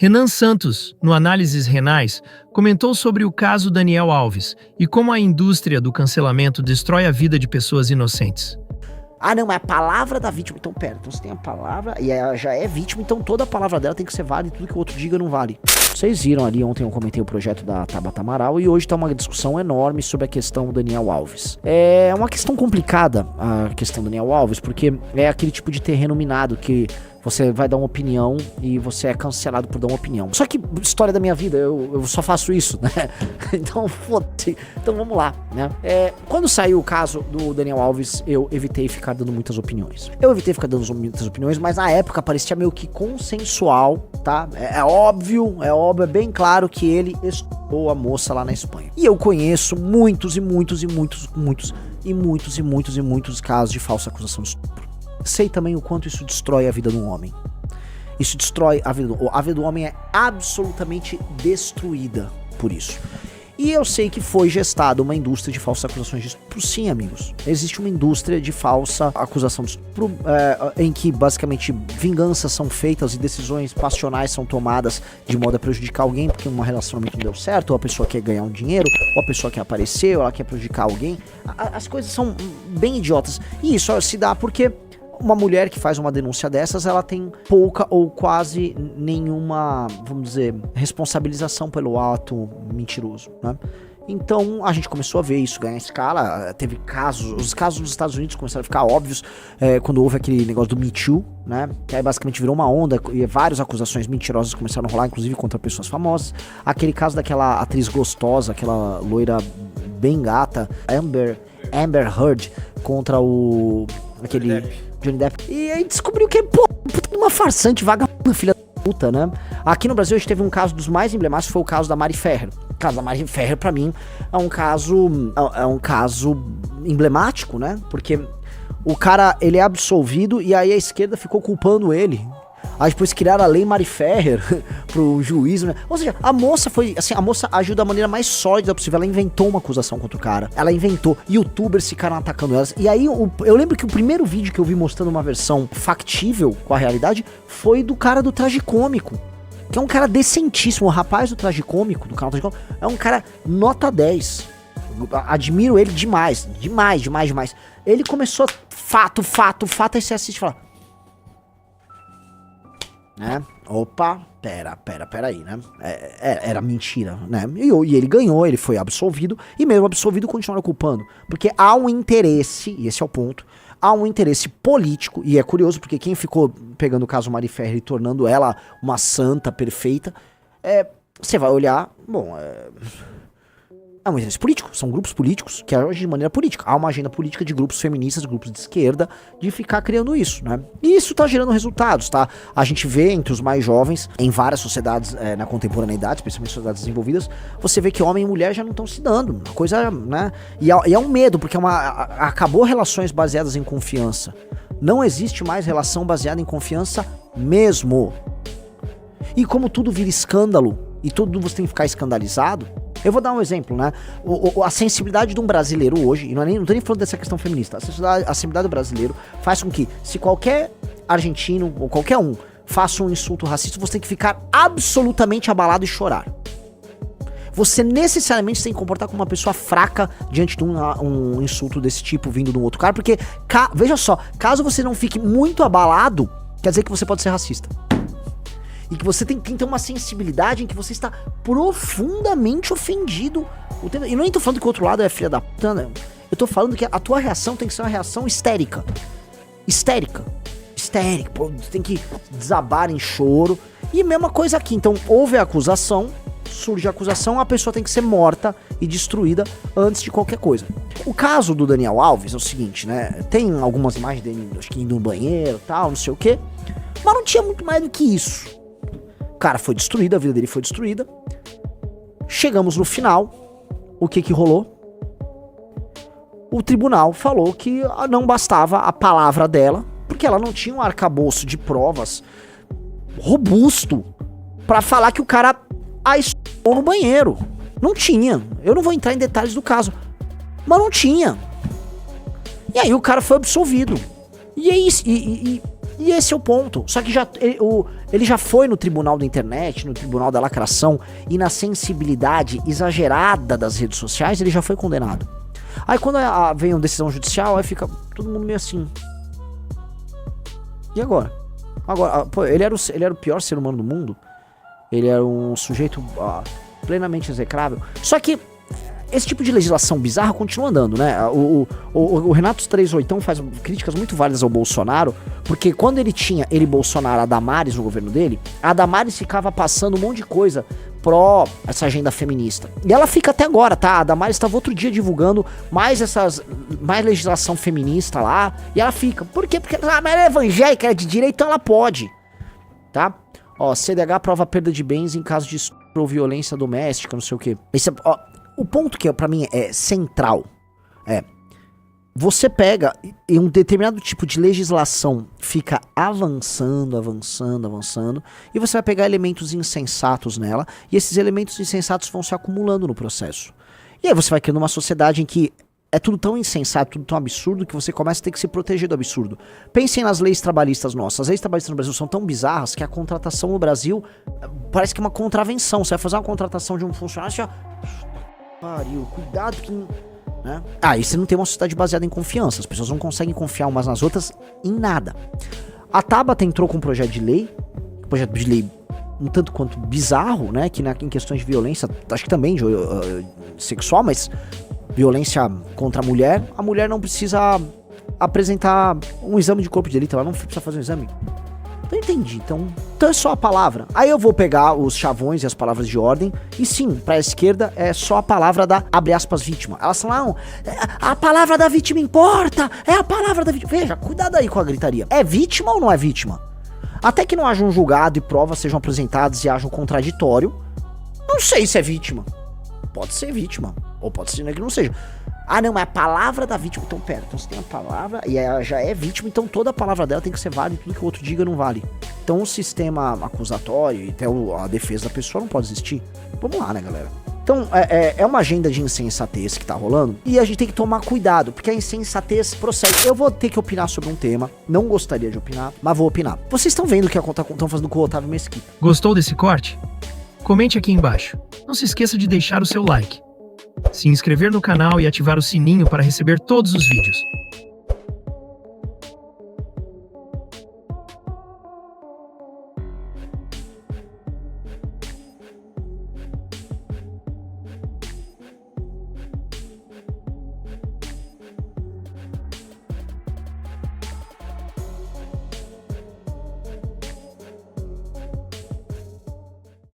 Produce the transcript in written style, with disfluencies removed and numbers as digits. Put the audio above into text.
Renan Santos, no Análises Renais, comentou sobre o caso Daniel Alves e como a indústria do cancelamento destrói a vida de pessoas inocentes. Ah, não, mas a palavra da vítima. Então, pera, então você tem a palavra e ela já é vítima, então toda a palavra dela tem que ser válida e tudo que o outro diga não vale. Vocês viram ali, ontem eu comentei o projeto da Tabata Amaral e hoje tá uma discussão enorme sobre a questão do Daniel Alves. É uma questão complicada a questão do Daniel Alves, porque é aquele tipo de terreno minado que você vai dar uma opinião e você é cancelado por dar uma opinião. Só que, história da minha vida, eu só faço isso, né? Então, foda-se. Então, vamos lá, né? Quando saiu o caso do Daniel Alves, eu evitei ficar dando muitas opiniões. Mas na época parecia meio que consensual, tá? É óbvio, é bem claro que ele estuprou a moça lá na Espanha. E eu conheço muitos casos de falsa acusação de estupro. Sei também o quanto isso destrói a vida do homem. Isso destrói a vida do homem, é absolutamente destruída por isso. E eu sei que foi gestada uma indústria de falsas acusações de estupro. Sim, amigos. Existe uma indústria de falsa acusação de estupro, em que basicamente vinganças são feitas e decisões passionais são tomadas de modo a prejudicar alguém, porque um relacionamento não deu certo, ou a pessoa quer ganhar um dinheiro, ou a pessoa quer aparecer, ou ela quer prejudicar alguém. As coisas são bem idiotas. E isso se dá porque uma mulher que faz uma denúncia dessas, ela tem pouca ou quase nenhuma, vamos dizer, responsabilização pelo ato mentiroso, né? Então a gente começou a ver isso ganhar escala. Teve casos, os casos nos Estados Unidos começaram a ficar óbvios quando houve aquele negócio do Me Too, né? Que aí basicamente virou uma onda e várias acusações mentirosas começaram a rolar, inclusive contra pessoas famosas. Aquele caso daquela atriz gostosa, aquela loira bem gata, Amber Heard, contra aquele Johnny Depp. E aí descobriu que é, uma farsante, vagabunda, filha da puta, né? Aqui no Brasil a gente teve um caso dos mais emblemáticos, foi o caso da Mari Ferrer. O caso da Mari Ferrer, pra mim, é um caso emblemático, né? Porque o cara, ele é absolvido e aí a esquerda ficou culpando ele. Aí depois criaram a lei Mari Ferrer pro juiz, né? Ou seja, a moça foi, assim, a moça agiu da maneira mais sólida possível. Ela inventou uma acusação contra o cara. Ela inventou. Youtubers ficaram atacando elas. E aí, eu lembro que o primeiro vídeo que eu vi mostrando uma versão factível com a realidade foi do cara do Tragicômico. Que é um cara decentíssimo. O rapaz do Tragicômico, do canal Tragicômico, é um cara nota 10. Admiro ele demais. Demais. Ele começou fato, aí você assiste e fala... né? Opa, pera aí, né? Era mentira, né? E ele ganhou, ele foi absolvido, e mesmo absolvido continuaram culpando. Porque há um interesse, e esse é o ponto, há um interesse político, e é curioso porque quem ficou pegando o caso Mari Ferrer e tornando ela uma santa perfeita, você vai olhar, bom, é um interesse político, são grupos políticos que agem de maneira política. Há uma agenda política de grupos feministas, grupos de esquerda, de ficar criando isso, né? E isso tá gerando resultados, tá? A gente vê entre os mais jovens, em várias sociedades na contemporaneidade, especialmente sociedades desenvolvidas, você vê que homem e mulher já não estão se dando, uma coisa, né? E é um medo, porque acabou relações baseadas em confiança. Não existe mais relação baseada em confiança mesmo. E como tudo vira escândalo, e tudo você tem que ficar escandalizado, eu vou dar um exemplo, né? A sensibilidade de um brasileiro hoje, e não tô nem falando dessa questão feminista, a sensibilidade do brasileiro faz com que, se qualquer argentino ou qualquer um faça um insulto racista, você tem que ficar absolutamente abalado e chorar. Você necessariamente tem que comportar como uma pessoa fraca diante de um insulto desse tipo vindo de um outro cara, porque, veja só, caso você não fique muito abalado, quer dizer que você pode ser racista. E que você tem que ter uma sensibilidade em que você está profundamente ofendido. E não tô falando que o outro lado é filha da puta, né? Eu tô falando que a tua reação tem que ser uma reação histérica. Pô, você tem que desabar em choro. E mesma coisa aqui. Então, houve a acusação, surge a acusação, a pessoa tem que ser morta e destruída antes de qualquer coisa. O caso do Daniel Alves é o seguinte, né? Tem algumas imagens dele, acho que indo no banheiro e tal, não sei o quê. Mas não tinha muito mais do que isso. O cara foi destruído, a vida dele foi destruída. Chegamos no final. O que rolou? O tribunal falou que não bastava a palavra dela, porque ela não tinha um arcabouço de provas robusto pra falar que o cara a estuprou no banheiro. Não tinha. Eu não vou entrar em detalhes do caso, mas não tinha. E aí o cara foi absolvido. E é isso. E esse é o ponto. Só que ele já foi no tribunal da internet, no tribunal da lacração, e na sensibilidade exagerada das redes sociais, ele já foi condenado. Aí quando vem uma decisão judicial, aí fica todo mundo meio assim. E agora? Pô, ele era o pior ser humano do mundo. Ele era um sujeito plenamente execrável. Só que esse tipo de legislação bizarra continua andando, né? O Renato 38 faz críticas muito válidas ao Bolsonaro, porque quando ele Bolsonaro, a Damares no governo dele, a Damares ficava passando um monte de coisa pró essa agenda feminista. E ela fica até agora, tá? A Damares estava outro dia divulgando mais legislação feminista lá, e ela fica. Por quê? Porque ela é evangélica, é de direita, então ela pode, tá? Ó, CDH prova perda de bens em caso de estupro ou violência doméstica, não sei o quê. O ponto que pra mim é central você pega e um determinado tipo de legislação fica avançando, e você vai pegar elementos insensatos nela, e esses elementos insensatos vão se acumulando no processo. E aí você vai criando uma sociedade em que é tudo tão insensato, tudo tão absurdo, que você começa a ter que se proteger do absurdo. Pensem nas leis trabalhistas nossas. As leis trabalhistas no Brasil são tão bizarras que a contratação no Brasil parece que é uma contravenção. Você vai fazer uma contratação de um funcionário, você já... Pariu, cuidado que... Né? E você não tem uma sociedade baseada em confiança. As pessoas não conseguem confiar umas nas outras em nada. A Tabata entrou com um projeto de lei um tanto quanto bizarro, né? Que em questões de violência, acho que também de sexual, mas violência contra a mulher não precisa apresentar um exame de corpo de delito, ela não precisa fazer um exame. Não entendi, então é só a palavra. Aí eu vou pegar os chavões e as palavras de ordem, e sim, pra esquerda é só a palavra da, abre aspas, vítima. Elas falam, não, a palavra da vítima importa, é a palavra da vítima. Veja, cuidado aí com a gritaria. É vítima ou não é vítima? Até que não haja um julgado e provas sejam apresentadas e haja um contraditório, não sei se é vítima. Pode ser vítima, ou pode ser que não seja. Não, é a palavra da vítima. Então, pera, então você tem a palavra e ela já é vítima, então toda a palavra dela tem que ser válida e tudo que o outro diga não vale. Então o sistema acusatório e até a defesa da pessoa não pode existir. Vamos lá, né, galera? Então, é uma agenda de insensatez que tá rolando e a gente tem que tomar cuidado, porque a insensatez procede. Eu vou ter que opinar sobre um tema, não gostaria de opinar, mas vou opinar. Vocês estão vendo o que estão fazendo com o Otávio Mesquita. Gostou desse corte? Comente aqui embaixo. Não se esqueça de deixar o seu like, se inscrever no canal e ativar o sininho para receber todos os vídeos.